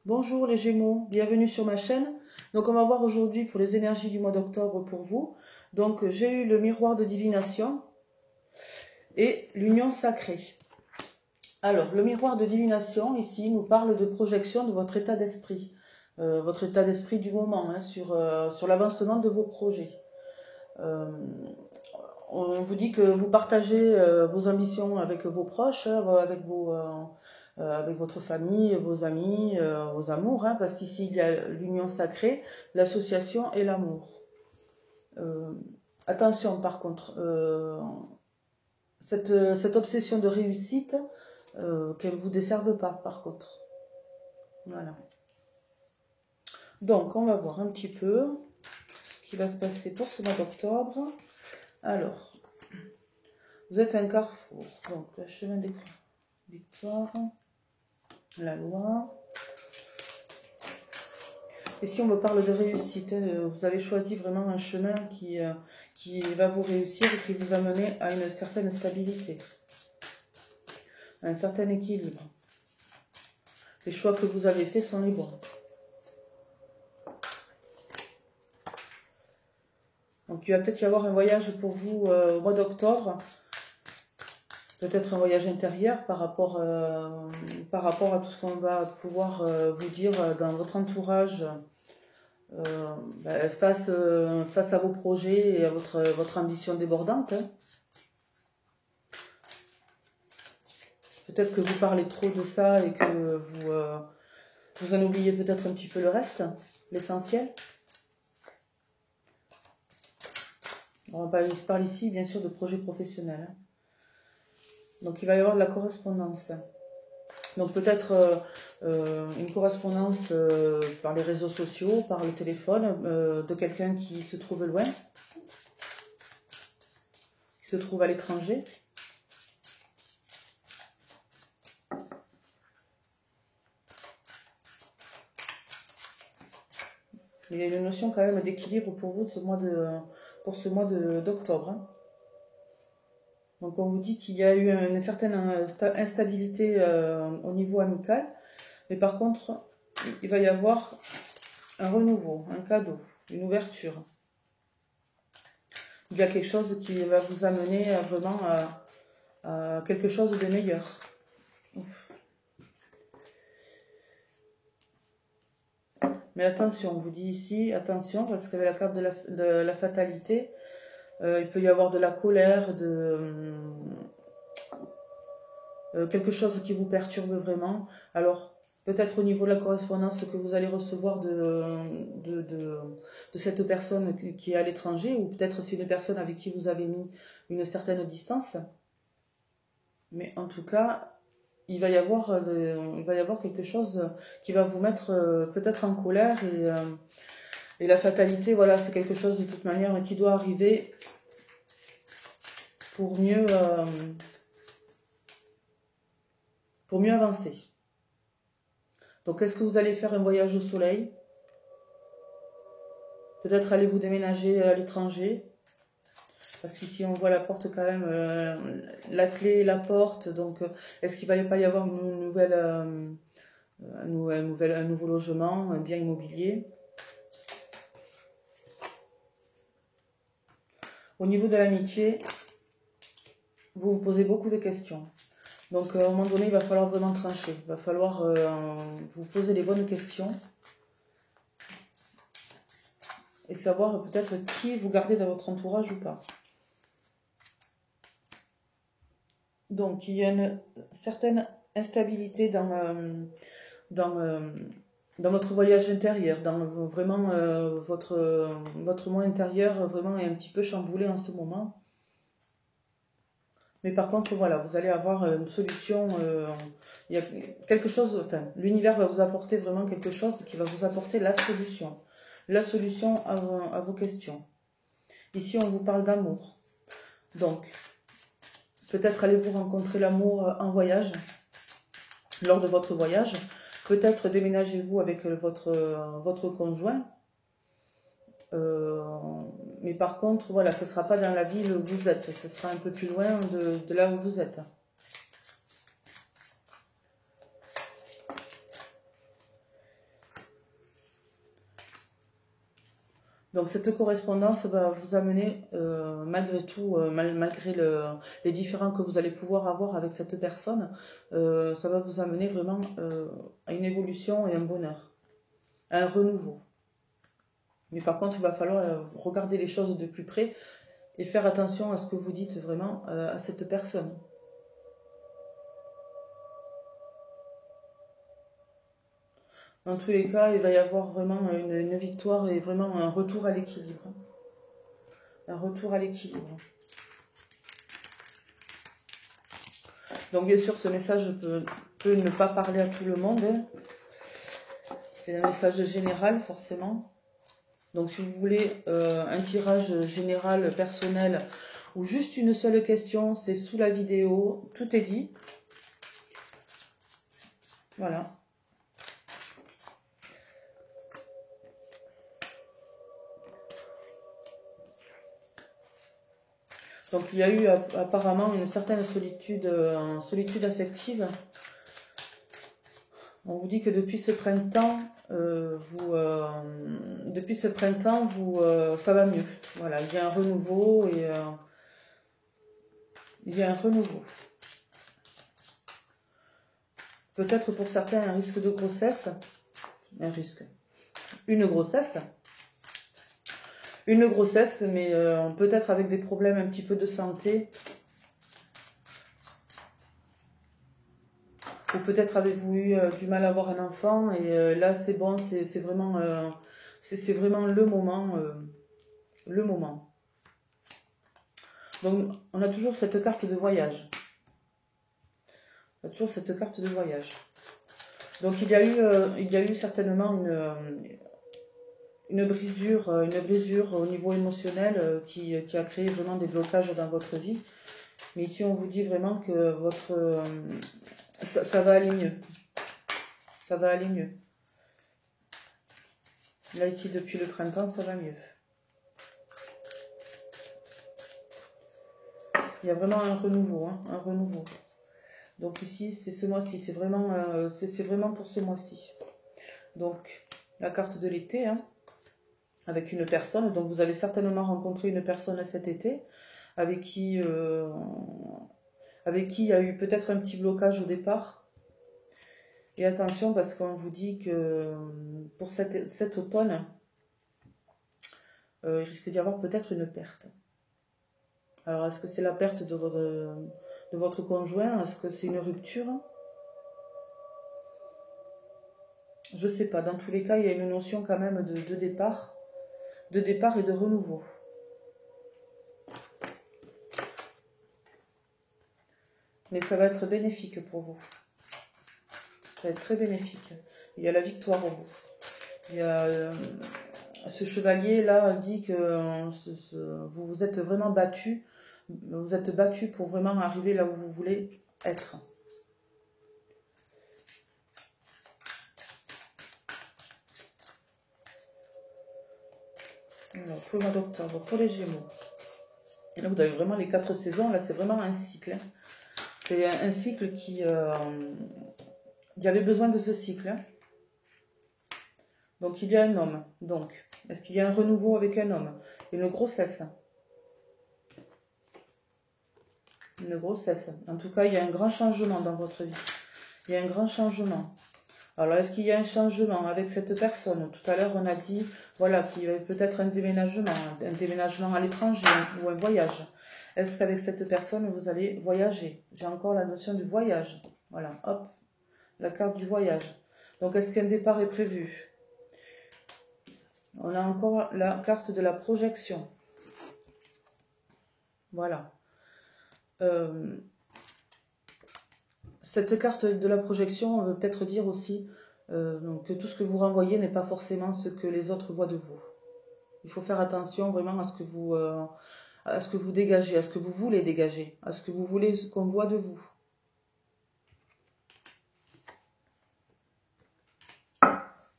Bonjour les Gémeaux, bienvenue sur ma chaîne. Donc on va voir aujourd'hui pour les énergies du mois d'octobre pour vous. Donc j'ai eu le miroir de divination et l'union sacrée. Alors le miroir de divination ici nous parle de projection de votre état d'esprit. Votre état d'esprit du moment, hein, sur l'avancement de vos projets. On vous dit que vous partagez vos ambitions avec vos proches, avec votre famille, vos amis, vos amours, hein, parce qu'ici il y a l'union sacrée, l'association et l'amour. Attention par contre, cette obsession de réussite, qu'elle ne vous desserve pas par contre. Voilà. Donc on va voir un petit peu ce qui va se passer pour ce mois d'octobre. Alors, vous êtes un carrefour, donc le chemin des victoires, la loi. Et si on me parle de réussite, vous avez choisi vraiment un chemin qui va vous réussir et qui vous va mener à une certaine stabilité, à un certain équilibre. Les choix que vous avez faits sont les bons. Donc il va peut-être y avoir un voyage pour vous au mois d'octobre. Peut-être un voyage intérieur par rapport à tout ce qu'on va pouvoir vous dire dans votre entourage face à vos projets et à votre ambition débordante. Hein. Peut-être que vous parlez trop de ça et que vous en oubliez peut-être un petit peu le reste, l'essentiel. On parle ici bien sûr de projets professionnels. Hein. Donc il va y avoir de la correspondance. Donc peut-être une correspondance par les réseaux sociaux, par le téléphone, de quelqu'un qui se trouve loin, qui se trouve à l'étranger. Il y a une notion quand même d'équilibre pour vous pour ce mois d'octobre. Hein. Donc on vous dit qu'il y a eu une certaine instabilité au niveau amical, mais par contre, il va y avoir un renouveau, un cadeau, une ouverture. Il y a quelque chose qui va vous amener vraiment à quelque chose de meilleur. Ouf. Mais attention, on vous dit ici, attention, parce qu'avec la carte de la fatalité, il peut y avoir de la colère, quelque chose qui vous perturbe vraiment. Alors, peut-être au niveau de la correspondance que vous allez recevoir de cette personne qui est à l'étranger, ou peut-être c'est une personne avec qui vous avez mis une certaine distance. Mais en tout cas, il va y avoir quelque chose qui va vous mettre peut-être en colère. Et la fatalité, voilà, c'est quelque chose de toute manière qui doit arriver pour mieux avancer. Donc, est-ce que vous allez faire un voyage au soleil? Peut-être allez-vous déménager à l'étranger? Parce qu'ici, on voit la porte quand même, la clé, la porte. Donc, est-ce qu'il ne va pas y avoir un nouveau logement, un bien immobilier? Au niveau de l'amitié, vous vous posez beaucoup de questions. Donc, à un moment donné, il va falloir vraiment trancher. Il va falloir vous poser les bonnes questions. Et savoir peut-être qui vous gardez dans votre entourage ou pas. Donc, il y a une certaine instabilité dans votre voyage intérieur, dans vraiment votre moi intérieur vraiment est un petit peu chamboulé en ce moment. Mais par contre, voilà, vous allez avoir une solution, il y a quelque chose, enfin, l'univers va vous apporter vraiment quelque chose qui va vous apporter la solution à vos questions. Ici, on vous parle d'amour. Donc, peut-être allez-vous rencontrer l'amour en voyage, lors de votre voyage. Peut-être déménagez-vous avec votre conjoint. Mais par contre, voilà, ce ne sera pas dans la ville où vous êtes. Ce sera un peu plus loin de là où vous êtes. Donc cette correspondance va vous amener, malgré tout, malgré les différends que vous allez pouvoir avoir avec cette personne, ça va vous amener vraiment à une évolution et un bonheur, à un renouveau. Mais par contre, il va falloir regarder les choses de plus près et faire attention à ce que vous dites vraiment à cette personne. Dans tous les cas, il va y avoir vraiment une victoire et vraiment un retour à l'équilibre. Un retour à l'équilibre. Donc bien sûr, ce message peut ne pas parler à tout le monde. C'est un message général, forcément. Donc si vous voulez un tirage général, personnel, ou juste une seule question, c'est sous la vidéo. Tout est dit. Voilà. Donc il y a eu apparemment une certaine solitude affective. On vous dit que depuis ce printemps, ça va mieux. Voilà, il y a un renouveau et il y a un renouveau. Peut-être pour certains un risque de grossesse, une grossesse, mais peut-être avec des problèmes un petit peu de santé. Ou peut-être avez-vous eu du mal à avoir un enfant et là c'est bon, c'est vraiment le moment. Donc on a toujours cette carte de voyage. Donc il y a eu certainement une brisure au niveau émotionnel qui a créé vraiment des blocages dans votre vie. Mais ici on vous dit vraiment que ça va aller mieux. Ça va aller mieux. Là, ici, depuis le printemps, ça va mieux. Il y a vraiment un renouveau, hein, un renouveau. Donc ici, c'est ce mois-ci. C'est vraiment pour ce mois-ci. Donc, la carte de l'été, hein, avec une personne. Donc, vous avez certainement rencontré une personne cet été avec qui il y a eu peut-être un petit blocage au départ. Et attention, parce qu'on vous dit que pour cet automne, il risque d'y avoir peut-être une perte. Alors, est-ce que c'est la perte de votre conjoint? Est-ce que c'est une rupture? Je ne sais pas. Dans tous les cas, il y a une notion quand même de départ et de renouveau. Mais ça va être bénéfique pour vous. Ça va être très bénéfique. Il y a la victoire au bout. Il y a ce chevalier là dit que vous vous êtes vraiment battu. Vous êtes battu pour vraiment arriver là où vous voulez être. Alors, pour le mois d'octobre, pour les Gémeaux. Et là, vous avez vraiment les 4 saisons. Là, c'est vraiment un cycle. Hein. C'est un cycle qui... il y avait besoin de ce cycle. Hein. Donc, il y a un homme. Donc, est-ce qu'il y a un renouveau avec un homme? Une grossesse. Une grossesse. En tout cas, il y a un grand changement dans votre vie. Il y a un grand changement. Alors, est-ce qu'il y a un changement avec cette personne? Tout à l'heure, on a dit, voilà, qu'il y avait peut-être un déménagement à l'étranger ou un voyage. Est-ce qu'avec cette personne, vous allez voyager? J'ai encore la notion du voyage. Voilà, hop, la carte du voyage. Donc, est-ce qu'un départ est prévu? On a encore la carte de la projection. Voilà. Cette carte de la projection veut peut-être dire aussi donc, que tout ce que vous renvoyez n'est pas forcément ce que les autres voient de vous. Il faut faire attention vraiment à ce que vous dégagez, à ce que vous voulez dégager, à ce que vous voulez qu'on voit de vous.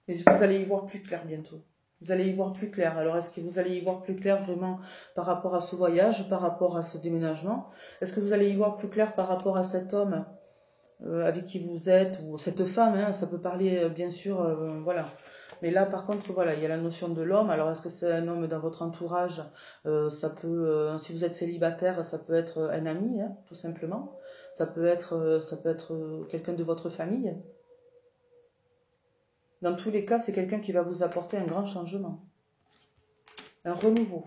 Mais vous allez y voir plus clair bientôt. Vous allez y voir plus clair. Alors, est-ce que vous allez y voir plus clair vraiment par rapport à ce voyage, par rapport à ce déménagement? Est-ce que vous allez y voir plus clair par rapport à cet homme avec qui vous êtes, ou cette femme, hein, ça peut parler bien sûr, voilà, Mais là, par contre, voilà, il y a la notion de l'homme. Alors, est-ce que c'est un homme dans votre entourage? Ça peut, si vous êtes célibataire, ça peut être un ami, hein, tout simplement. Ça peut être quelqu'un de votre famille. Dans tous les cas, c'est quelqu'un qui va vous apporter un grand changement, un renouveau.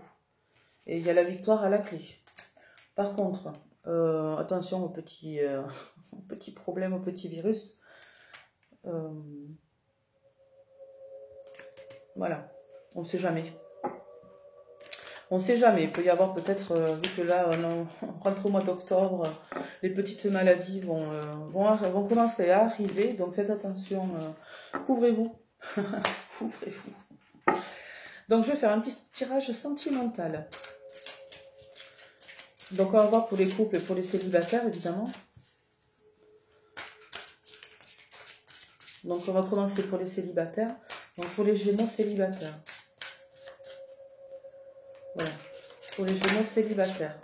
Et il y a la victoire à la clé. Par contre, attention aux petits, aux petits problèmes, aux petits virus. Voilà, on ne sait jamais. On ne sait jamais, il peut y avoir peut-être, vu que là on rentre au mois d'octobre, les petites maladies vont commencer à arriver, donc faites attention, couvrez-vous, couvrez-vous. Donc je vais faire un petit tirage sentimental. Donc on va voir pour les couples et pour les célibataires évidemment. Donc on va commencer pour les célibataires, donc pour les Gémeaux célibataires. Voilà, pour les Gémeaux célibataires.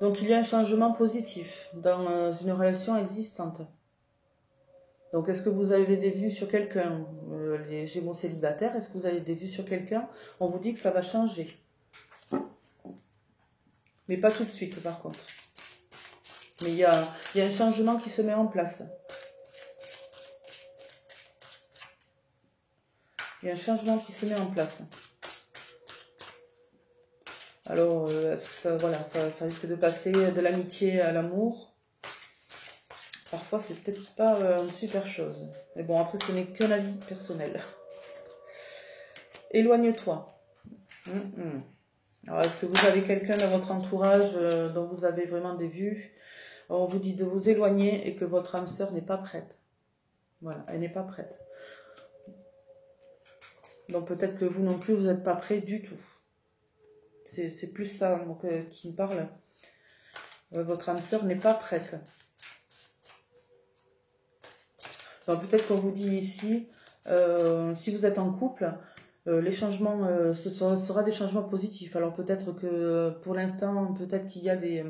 Donc il y a un changement positif dans une relation existante. Donc est-ce que vous avez des vues sur quelqu'un, les Gémeaux célibataires, est-ce que vous avez des vues sur quelqu'un? On vous dit que ça va changer. Mais pas tout de suite par contre. Mais il y a un changement qui se met en place. Il y a un changement qui se met en place. Alors, voilà, ça risque de passer de l'amitié à l'amour. Parfois, c'est peut-être pas une super chose. Mais bon, après, ce n'est qu'un avis personnel. Éloigne-toi. Alors, est-ce que vous avez quelqu'un dans votre entourage dont vous avez vraiment des vues? On vous dit de vous éloigner et que votre âme sœur n'est pas prête. Voilà, elle n'est pas prête. Donc, peut-être que vous non plus, vous n'êtes pas prêt du tout. C'est plus ça qui me parle. Votre âme sœur n'est pas prête. Enfin, peut-être qu'on vous dit ici, si vous êtes en couple, les changements, ce sera des changements positifs. Alors peut-être que pour l'instant, peut-être qu'il y a des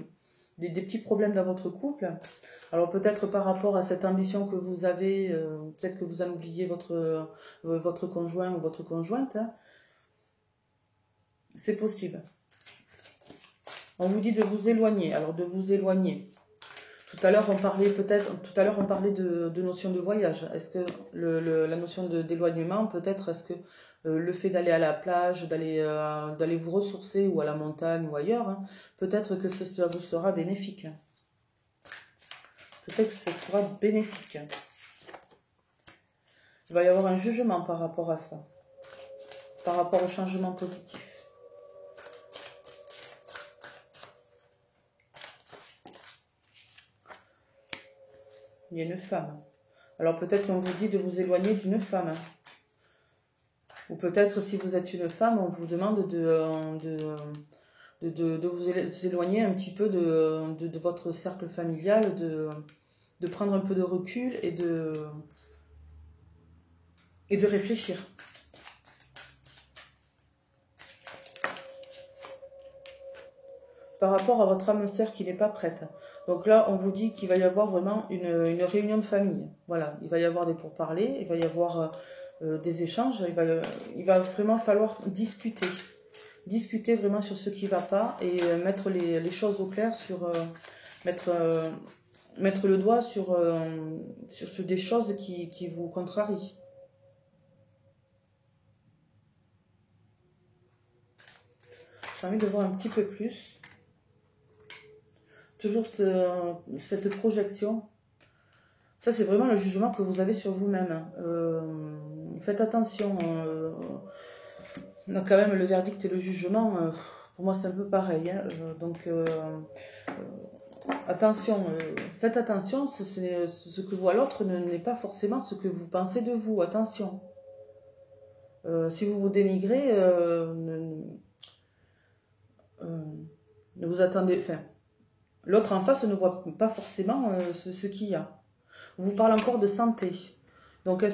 petits problèmes dans votre couple. Alors peut-être par rapport à cette ambition que vous avez, peut-être que vous en oubliez votre conjoint ou votre conjointe. Hein. C'est possible. On vous dit de vous éloigner. Alors de vous éloigner. Tout à l'heure, on parlait de notion de voyage. Est-ce que la notion d'éloignement, peut-être, est-ce que le fait d'aller à la plage, d'aller vous ressourcer ou à la montagne ou ailleurs, hein, peut-être que ça vous sera bénéfique. Peut-être que ce sera bénéfique. Il va y avoir un jugement par rapport à ça, par rapport au changement positif. Il y a une femme. Alors peut-être qu'on vous dit de vous éloigner d'une femme. Ou peut-être si vous êtes une femme, on vous demande de vous éloigner un petit peu de votre cercle familial, de prendre un peu de recul et de réfléchir. Par rapport à votre âme sœur qui n'est pas prête. Donc là, on vous dit qu'il va y avoir vraiment une réunion de famille. Voilà, il va y avoir des pourparlers, il va y avoir des échanges, il va vraiment falloir discuter. Discuter vraiment sur ce qui ne va pas et mettre les choses au clair sur... mettre le doigt sur des choses qui vous contrarient. J'ai envie de voir un petit peu plus. Toujours cette projection. Ça, c'est vraiment le jugement que vous avez sur vous-même. Faites attention. On a quand même le verdict et le jugement. Pour moi, c'est un peu pareil. Hein, donc, attention. Faites attention. Ce que voit l'autre n'est pas forcément ce que vous pensez de vous. Attention. Si vous vous dénigrez, ne vous attendez... Enfin, l'autre en face ne voit pas forcément ce qu'il y a. On vous parle encore de santé. Donc,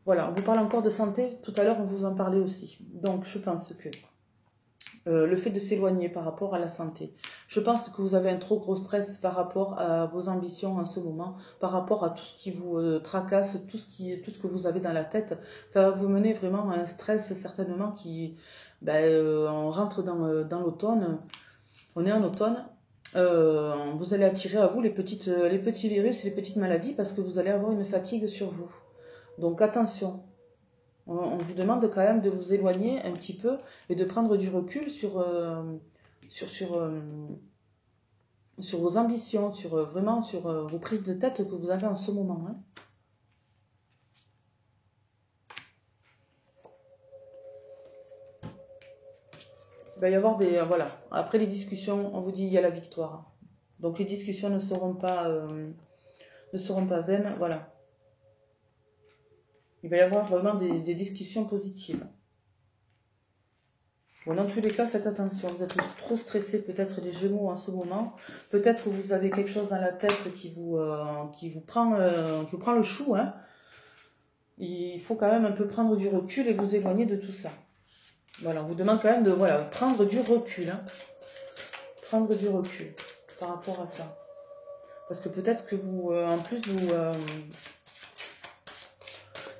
voilà, on vous parle encore de santé. Tout à l'heure, on vous en parlait aussi. Donc, je pense que le fait de s'éloigner par rapport à la santé. Je pense que vous avez un trop gros stress par rapport à vos ambitions en ce moment, par rapport à tout ce qui vous tracasse, tout ce que vous avez dans la tête. Ça va vous mener vraiment à un stress certainement qui, on rentre dans l'automne, on est en automne. Vous allez attirer à vous les petits virus et les petites maladies parce que vous allez avoir une fatigue sur vous. Donc attention. On vous demande quand même de vous éloigner un petit peu et de prendre du recul sur vos ambitions, vraiment sur vos prises de tête que vous avez en ce moment. Hein. Il va y avoir voilà. Après les discussions, on vous dit il y a la victoire. Donc les discussions ne seront pas vaines. Voilà. Il va y avoir vraiment des discussions positives. Bon, dans tous les cas, faites attention. Vous êtes trop stressé, peut-être des Gémeaux en ce moment. Peut-être vous avez quelque chose dans la tête qui vous prend le chou. Hein. Il faut quand même un peu prendre du recul et vous éloigner de tout ça. Voilà, on vous demande quand même de prendre du recul. Hein. Prendre du recul par rapport à ça. Parce que peut-être que en plus,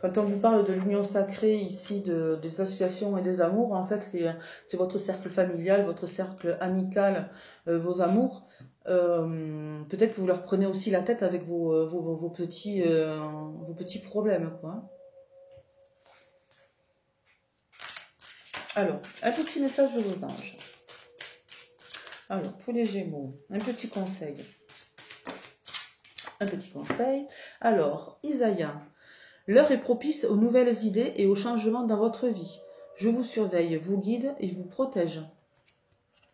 quand on vous parle de l'union sacrée ici, des associations et des amours, en fait, c'est votre cercle familial, votre cercle amical, vos amours. Peut-être que vous leur prenez aussi la tête avec vos petits problèmes, quoi. Alors, un petit message de vos anges. Alors, pour les Gémeaux, un petit conseil. Alors, Isaïe. L'heure est propice aux nouvelles idées et aux changements dans votre vie. Je vous surveille, vous guide et vous protège.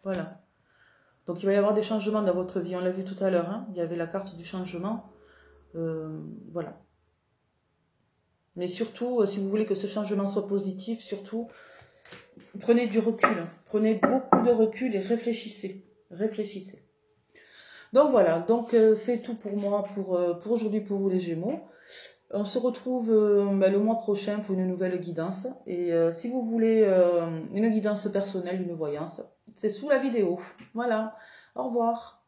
Voilà. Donc il va y avoir des changements dans votre vie. On l'a vu tout à l'heure. Hein, il y avait la carte du changement. Voilà. Mais surtout, si vous voulez que ce changement soit positif, surtout, prenez du recul. Prenez beaucoup de recul et réfléchissez. Réfléchissez. Donc voilà. Donc c'est tout pour moi pour aujourd'hui pour vous les Gémeaux. On se retrouve le mois prochain pour une nouvelle guidance. Et si vous voulez une guidance personnelle, une voyance, c'est sous la vidéo. Voilà. Au revoir.